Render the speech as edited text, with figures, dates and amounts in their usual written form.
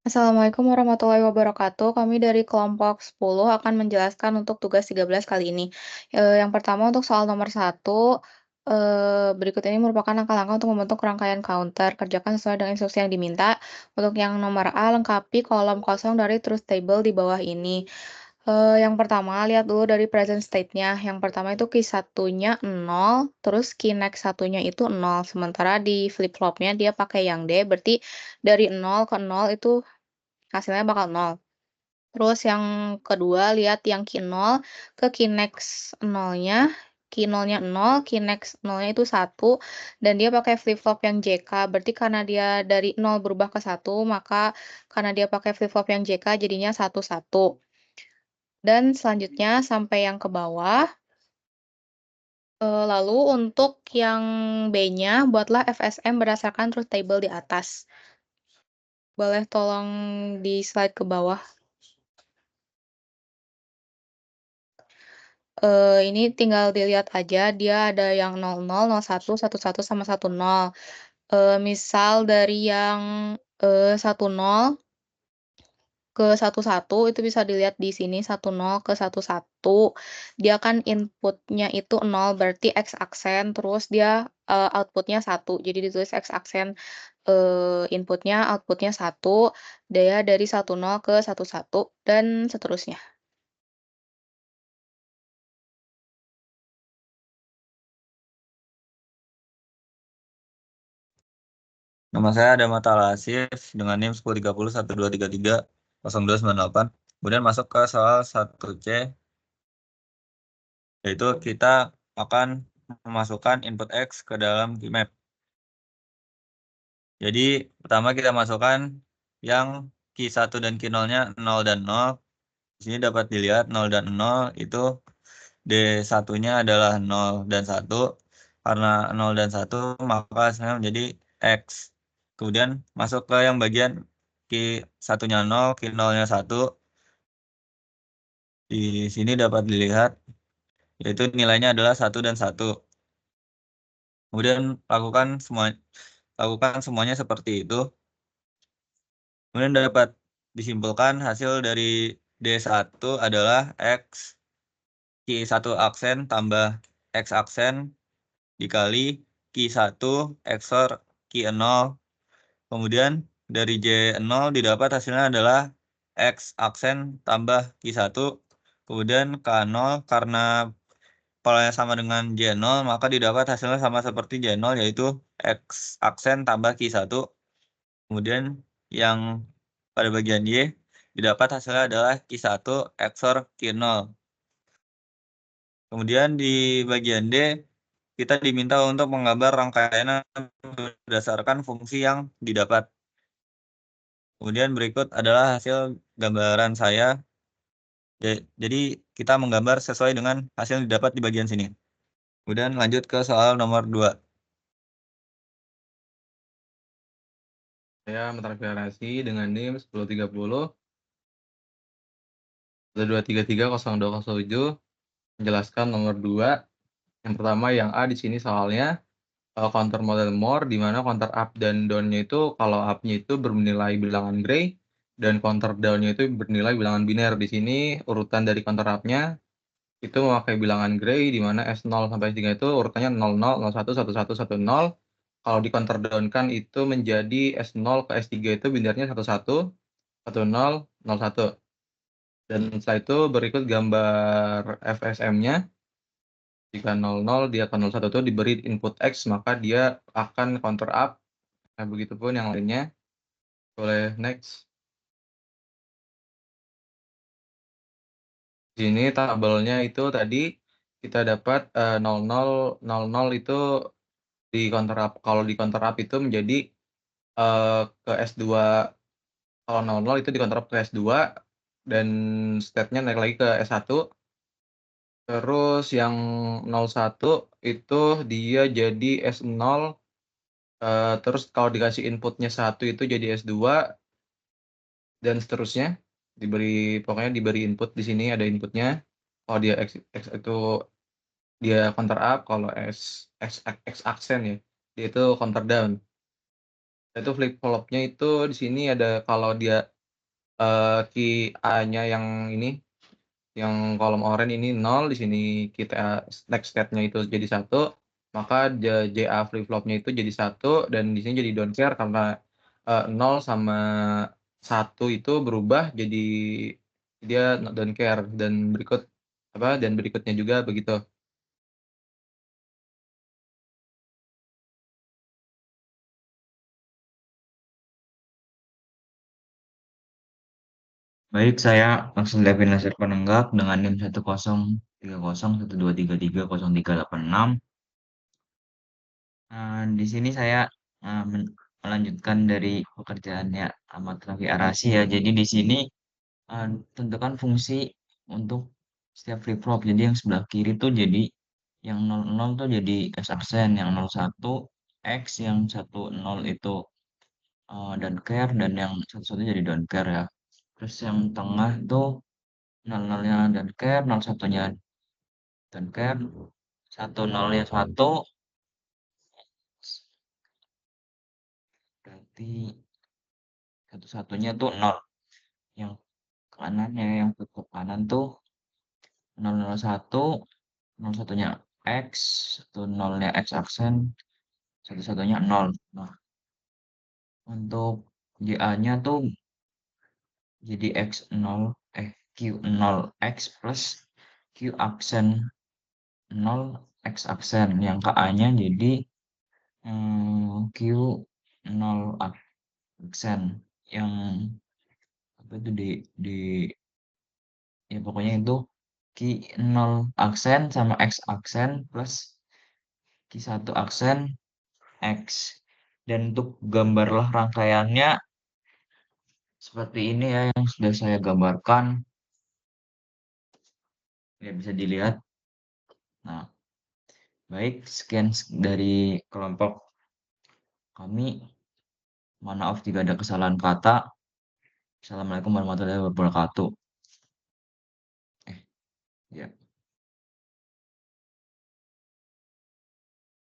Assalamualaikum warahmatullahi wabarakatuh. Kami dari kelompok 10 akan menjelaskan untuk tugas 13 kali ini. Yang pertama untuk soal nomor 1, berikut ini merupakan langkah-langkah untuk membentuk rangkaian counter. Kerjakan sesuai dengan instruksi yang diminta. Untuk yang nomor A, lengkapi kolom kosong dari truth table di bawah ini. Yang pertama, lihat dulu dari present state-nya. Yang pertama itu key satunya 0, terus key next satunya itu 0. Sementara di flip-flopnya dia pakai yang D, berarti dari 0 ke 0 itu hasilnya bakal 0. Terus yang kedua, lihat yang key 0 ke key next 0-nya. Key 0-nya 0, key next 0-nya itu 1, dan dia pakai flip-flop yang JK. Berarti karena dia dari 0 berubah ke 1, maka karena dia pakai flip-flop yang JK jadinya 1, 1. Dan selanjutnya sampai yang ke bawah. Lalu untuk yang B-nya, buatlah FSM berdasarkan truth table di atas. Boleh tolong di slide ke bawah. Ini tinggal dilihat aja, dia ada yang 00, 01, 11, sama 10. Misal dari yang, 10 ke 11 itu bisa dilihat di sini 10 ke 11, dia kan inputnya itu 0 berarti X aksen, terus dia, output-nya 1, jadi ditulis X aksen, inputnya, output-nya 1, dia dari 10 ke 11 dan seterusnya. Nama saya ada Mata Lasif dengan NIM 103012330298. Kemudian masuk ke soal 1C, yaitu kita akan memasukkan input X ke dalam keymap. Jadi pertama kita masukkan yang key 1 dan key 0-nya 0 dan 0. Di sini dapat dilihat 0 dan 0 itu D1-nya adalah 0 dan 1. Karena 0 dan 1 maka hasilnya menjadi X. Kemudian masuk ke yang bagian key 1-nya 0, key 0-nya 1. Di sini dapat dilihat yaitu nilainya adalah 1 dan 1. Kemudian lakukan semuanya seperti itu. Kemudian dapat disimpulkan hasil dari D1 adalah X key 1 aksen tambah X aksen dikali key 1 XOR key 0. Kemudian dari J0 didapat hasilnya adalah X aksen tambah key 1. Kemudian K0 karena polanya sama dengan J0 maka didapat hasilnya sama seperti J0 yaitu X aksen tambah key 1. Kemudian yang pada bagian Y didapat hasilnya adalah key 1 XOR key 0. Kemudian di bagian D kita diminta untuk menggambar rangkaian berdasarkan fungsi yang didapat. Kemudian berikut adalah hasil gambaran saya. Jadi kita menggambar sesuai dengan hasil yang didapat di bagian sini. Kemudian lanjut ke soal nomor 2. Saya mentransliterasi dengan NIM 1030 menjelaskan nomor 2. Yang pertama yang A di sini soalnya counter model more di mana counter up dan down-nya itu kalau up-nya itu bernilai bilangan gray dan counter down-nya itu bernilai bilangan biner. Di sini urutan dari counter up-nya itu memakai bilangan gray di mana S0 sampai S3 itu urutannya 00, 01, 11, 10. Kalau di counter down kan itu menjadi S0 ke S3 itu binernya 11, 10, 01. Dan setelah itu berikut gambar FSM-nya. Jika 00 dia ke 01 itu diberi input X maka dia akan counter up. Nah, begitupun yang lainnya. Boleh next. Di sini tabelnya itu tadi kita dapat 00 00 itu di counter up. Kalau di counter up itu menjadi ke S2. Kalau 00 itu di counter up ke S2 dan state-nya naik lagi ke S1. Terus yang 01 itu dia jadi S0, terus kalau dikasih inputnya 1 itu jadi S2 dan seterusnya. Pokoknya diberi input di sini ada inputnya. Kalau dia X itu dia counter up, kalau X aksen ya, dia itu counter down. Itu flip flopnya itu di sini ada kalau dia key A-nya yang ini, yang kolom oranye ini 0, di sini kita next state-nya itu jadi 1, maka JA flip-flop-nya itu jadi 1 dan di sini jadi don't care karena 0 sama 1 itu berubah jadi dia don't care dan berikutnya juga begitu. Baik, saya langsung Devin Laser Penenggak dengan NIM 103012330386. Di sini saya melanjutkan dari pekerjaannya Ahmad Rafi Arasi ya. Jadi di sini tentukan fungsi untuk setiap flip flop. Jadi yang sebelah kiri tuh jadi yang 00 tuh jadi X aksen, yang 01 X, yang 10 itu don't care, dan yang 11 jadi don't care ya. Terus yang tengah tuh 00-nya don't care, 01-nya don't care, 10-nya 1, berarti 1-1-nya tuh 0. Yang kanannya, yang ke kanan tuh 001, 01-nya X, 10-nya X aksen, 1-1-nya 0. Nah, untuk GA-nya tuh jadi Q0 X plus Q aksen 0 X aksen. Yang KA-nya jadi Q0 aksen. Yang apa itu di ya pokoknya itu Q0 aksen sama X aksen plus Q1 aksen X. Dan untuk gambarlah rangkaiannya seperti ini ya yang sudah saya gambarkan. Ya bisa dilihat. Nah, baik, sekian dari kelompok kami. Mohon maaf jika ada kesalahan kata. Assalamualaikum warahmatullahi wabarakatuh. Ya.